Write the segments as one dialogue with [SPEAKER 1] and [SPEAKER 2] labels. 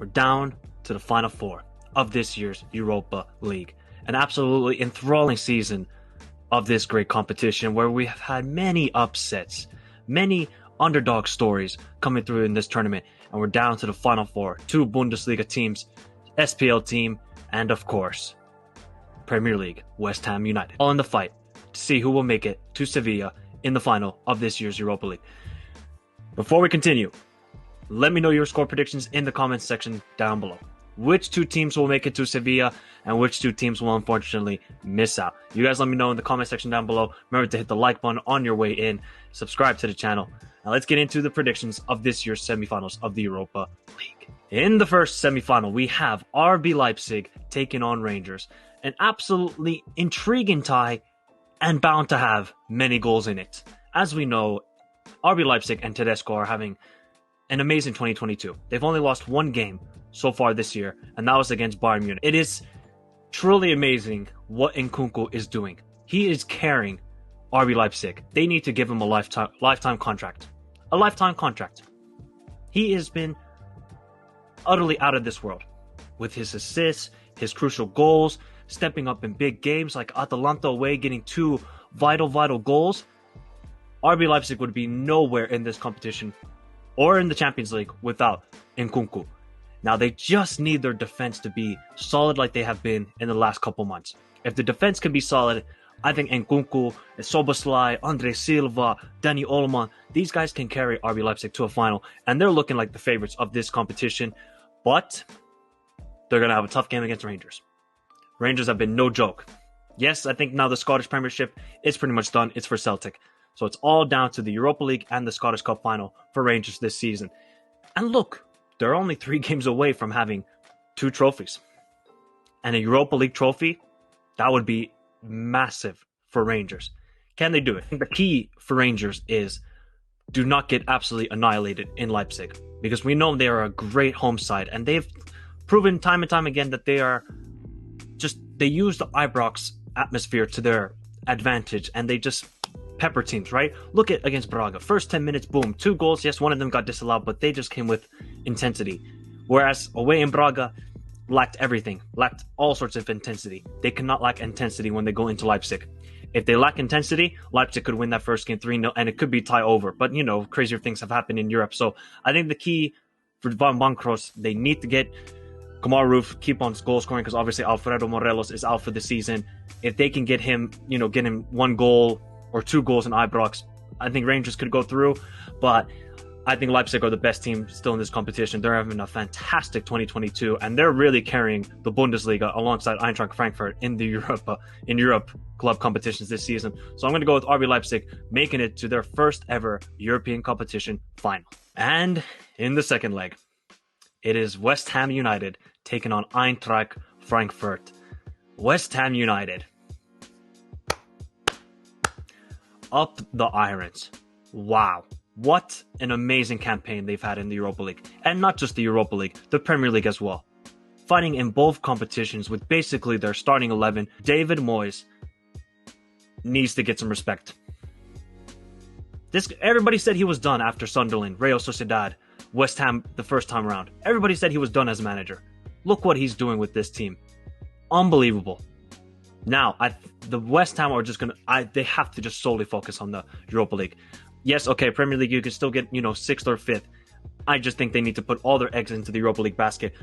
[SPEAKER 1] We're down to the final four of this year's Europa League. An absolutely enthralling season of this great competition where we have had many upsets, many underdog stories coming through in this tournament. And we're down to the final four. Two Bundesliga teams, SPL team, and of course, Premier League, West Ham United. All in the fight to see who will make it to Sevilla in the final of this year's Europa League. Before we continue, let me know your score predictions in the comments section down below. Which two teams will make it to Sevilla and which two teams will unfortunately miss out? You guys let me know in the comment section down below. Remember to hit the like button on your way in. Subscribe to the channel. Now let's get into the predictions of this year's semifinals of the Europa League. In the first semifinal, we have RB Leipzig taking on Rangers. An absolutely intriguing tie and bound to have many goals in it. As we know, RB Leipzig and Tedesco are having an amazing 2022. They've only lost one game so far this year, and that was against Bayern Munich. It is truly amazing what Nkunku is doing. He is carrying RB Leipzig. They need to give him a lifetime contract. A lifetime contract. He has been utterly out of this world with his assists, his crucial goals, stepping up in big games like Atalanta away, getting two vital goals. RB Leipzig would be nowhere in this competition or in the Champions League without Nkunku. Now, they just need their defense to be solid like they have been in the last couple months. If the defense can be solid, I think Nkunku, Soboslai, Andre Silva, Dani Olmo, these guys can carry RB Leipzig to a final, and they're looking like the favorites of this competition, but they're going to have a tough game against Rangers. Rangers have been no joke. Yes, I think now the Scottish Premiership is pretty much done. It's for Celtic. So it's all down to the Europa League and the Scottish Cup final for Rangers this season. And look, they're only 3 games away from having 2 trophies. And a Europa League trophy, that would be massive for Rangers. Can they do it? I think the key for Rangers is do not get absolutely annihilated in Leipzig. Because we know they are a great home side. And they've proven time and time again that they use the Ibrox atmosphere to their advantage. And they just pepper teams, right? Look at against Braga. First 10 minutes, boom, 2 goals. Yes, one of them got disallowed, but they just came with intensity. Whereas away in Braga, lacked everything, lacked all sorts of intensity. They cannot lack intensity when they go into Leipzig. If they lack intensity, Leipzig could win that first game 3-0, and it could be tie over. But, you know, crazier things have happened in Europe. So I think the key for Van Bronckhorst, they need to get Kemar Roof, keep on goal scoring, because obviously Alfredo Morelos is out for the season. If they can get him, get him 1 goal or 2 goals in Ibrox, I think Rangers could go through. But I think Leipzig are the best team still in this competition. They're having a fantastic 2022, and they're really carrying the Bundesliga alongside Eintracht Frankfurt in the Europe club competitions this season. So I'm going to go with RB Leipzig, making it to their first ever European competition final. And in the second leg, it is West Ham United taking on Eintracht Frankfurt. West Ham United. Up the irons. Wow. What an amazing campaign they've had in the Europa League. And not just the Europa League, the Premier League as well. Fighting in both competitions with basically their starting 11. David Moyes needs to get some respect. Everybody said he was done after Sunderland, Real Sociedad, West Ham the first time around. Everybody said he was done as a manager. Look what he's doing with this team. Unbelievable. Now, the West Ham are just they have to just solely focus on the Europa League. Yes, okay, Premier League, you can still get, 6th or 5th. I just think they need to put all their eggs into the Europa League basket,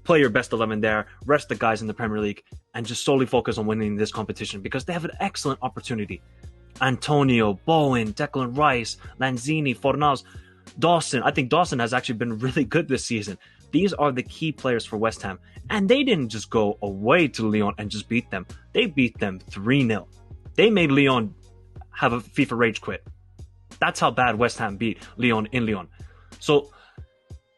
[SPEAKER 1] play your best 11 there, rest the guys in the Premier League, and just solely focus on winning this competition because they have an excellent opportunity. Antonio, Bowen, Declan Rice, Lanzini, Fornals, Dawson. I think Dawson has actually been really good this season. These are the key players for West Ham. And they didn't just go away to Lyon and just beat them. They beat them 3-0. They made Lyon have a FIFA rage quit. That's how bad West Ham beat Lyon in Lyon. So,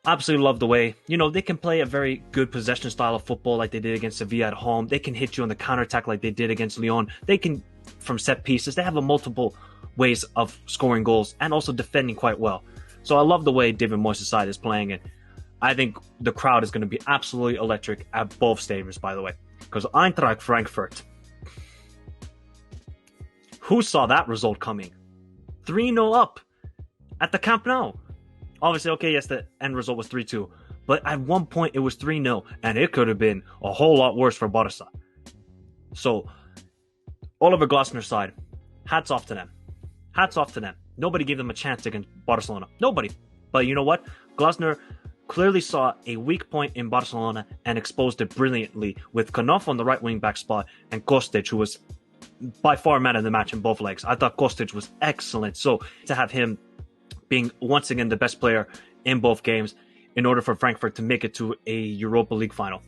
[SPEAKER 1] absolutely love the way, they can play a very good possession style of football like they did against Sevilla at home. They can hit you on the counterattack like they did against Lyon. They can, from set pieces, they have a multiple ways of scoring goals and also defending quite well. So I love the way David Moyes' side is playing it. I think the crowd is going to be absolutely electric at both stadiums, by the way. Because Eintracht Frankfurt, who saw that result coming? 3-0 up at the Camp Nou. Obviously, okay, yes, the end result was 3-2. But at one point, it was 3-0, and it could have been a whole lot worse for Barca. So, Oliver Glasner's side, hats off to them. Hats off to them. Nobody gave them a chance against Barcelona. Nobody. But you know what? Glasner clearly saw a weak point in Barcelona and exposed it brilliantly with Knopf on the right wing back spot and Kostic, who was by far man of the match in both legs. I thought Kostic was excellent. So to have him being once again the best player in both games in order for Frankfurt to make it to a Europa League final.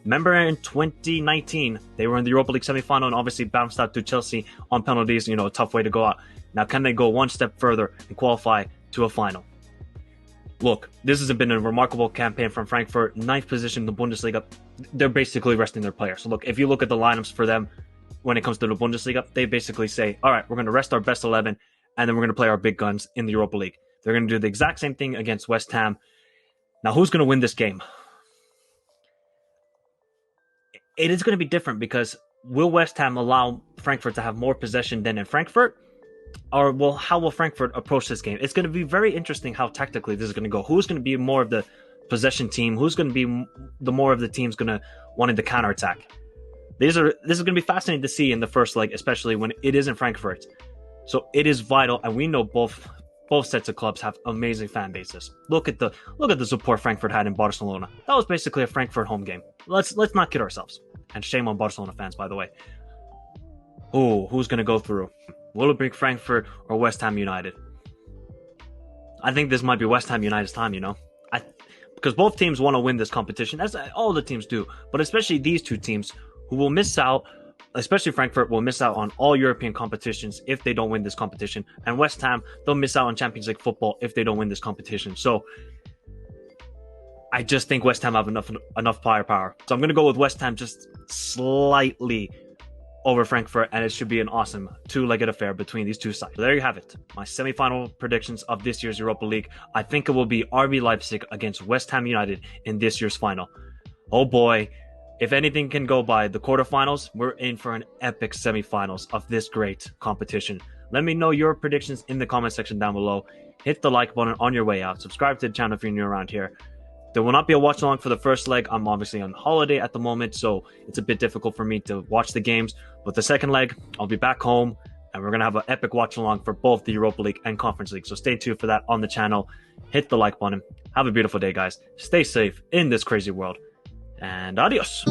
[SPEAKER 1] Remember in 2019, they were in the Europa League semi-final and obviously bounced out to Chelsea on penalties, a tough way to go out. Now, can they go one step further and qualify to a final? Look, this has been a remarkable campaign from Frankfurt. 9th position in the Bundesliga. They're basically resting their players. So look, if you look at the lineups for them when it comes to the Bundesliga, they basically say, all right, we're going to rest our best 11 and then we're going to play our big guns in the Europa League. They're going to do the exact same thing against West Ham. Now, who's going to win this game? It is going to be different because will West Ham allow Frankfurt to have more possession than in Frankfurt? Or how will Frankfurt approach this game? It's going to be very interesting how tactically this is going to go. Who's going to be more of the possession team? Who's going to be the more of the teams going to wanting to counterattack? This is going to be fascinating to see in the first leg, especially when it is in Frankfurt. So it is vital, and we know both sets of clubs have amazing fan bases. Look at the support Frankfurt had in Barcelona. That was basically a Frankfurt home game. Let's not kid ourselves. And shame on Barcelona fans, by the way. Oh, who's going to go through? Will it be Frankfurt or West Ham United? I think this might be West Ham United's time, because both teams want to win this competition, as all the teams do, but especially these two teams who will miss out, especially Frankfurt will miss out on all European competitions if they don't win this competition, and West Ham, they'll miss out on Champions League football if they don't win this competition. So I just think West Ham have enough firepower. So I'm going to go with West Ham just slightly over Frankfurt, and it should be an awesome two-legged affair between these two sides. So there you have it. My semi-final predictions of this year's Europa League. I think it will be RB Leipzig against West Ham United in this year's final. Oh boy, if anything can go by the quarterfinals, we're in for an epic semi-finals of this great competition. Let me know your predictions in the comment section down below. Hit the like button on your way out. Subscribe to the channel if you're new around here. There will not be a watch along for the first leg. I'm obviously on holiday at the moment, so it's a bit difficult for me to watch the games. But the second leg, I'll be back home, and we're going to have an epic watch along for both the Europa League and Conference League. So stay tuned for that on the channel. Hit the like button. Have a beautiful day, guys. Stay safe in this crazy world, and adios.